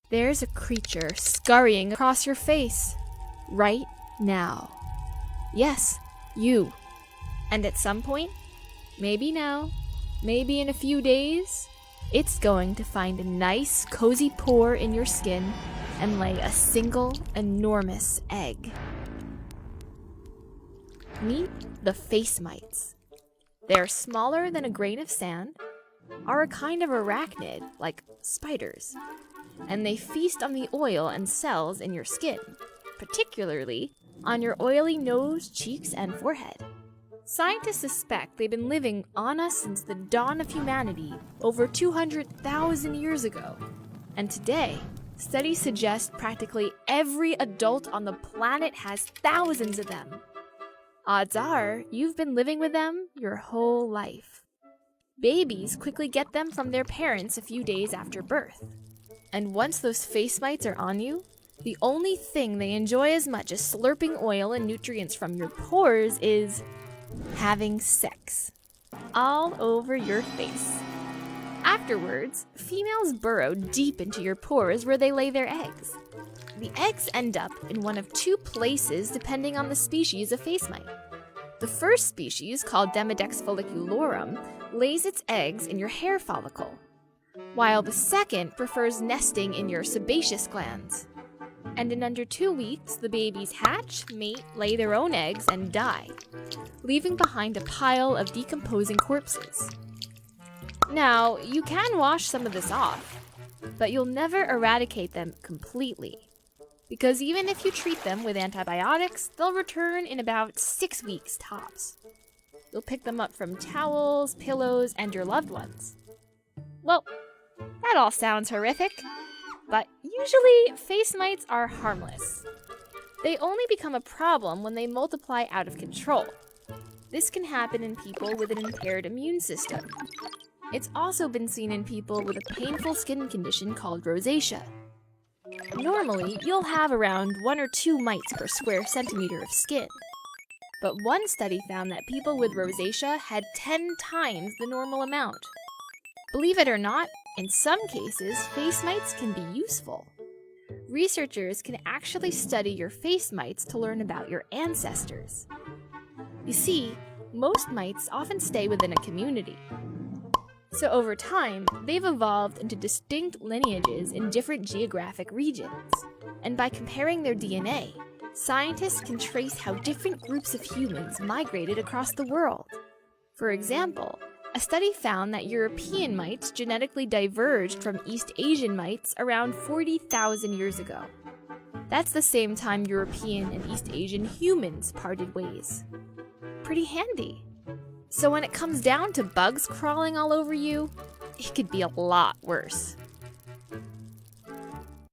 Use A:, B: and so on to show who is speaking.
A: There's a creature scurrying across your face right now. Yes, you. And at some point, maybe now, maybe in a few days, it's going to find a nice, cozy pore in your skin and lay a single, enormous egg. Meet the face mites. They're smaller than a grain of sand, are a kind of arachnid, like spiders, and they feast on the oil and cells in your skin, particularly on your oily nose, cheeks, and forehead. Scientists suspect they've been living on us since the dawn of humanity over 200,000 years ago. And today, studies suggest practically every adult on the planet has thousands of them. Odds are you've been living with them your whole life. Babies quickly get them from their parents a few days after birth. And once those face mites are on you, the only thing they enjoy as much as slurping oil and nutrients from your pores is having sex. All over your face. Afterwards, females burrow deep into your pores where they lay their eggs. The eggs end up in one of two places depending on the species of face mite. The first species, called Demodex folliculorum, lays its eggs in your hair follicle, while the second prefers nesting in your sebaceous glands. And in under 2 weeks, the babies hatch, mate, lay their own eggs, and die, leaving behind a pile of decomposing corpses. Now, you can wash some of this off, but you'll never eradicate them completely, because even if you treat them with antibiotics, they'll return in about 6 weeks tops. You'll pick them up from towels, pillows, and your loved ones. Well, that all sounds horrific, but usually face mites are harmless. They only become a problem when they multiply out of control. This can happen in people with an impaired immune system. It's also been seen in people with a painful skin condition called rosacea. Normally, you'll have around 1 or 2 mites per square centimeter of skin. But one study found that people with rosacea had 10 times the normal amount. Believe it or not, in some cases, face mites can be useful. Researchers can actually study your face mites to learn about your ancestors. You see, most mites often stay within a community. So over time, they've evolved into distinct lineages in different geographic regions. And by comparing their DNA, scientists can trace how different groups of humans migrated across the world. For example, a study found that European mites genetically diverged from East Asian mites around 40,000 years ago. That's the same time European and East Asian humans parted ways. Pretty handy. So when it comes down to bugs crawling all over you, it could be a lot worse.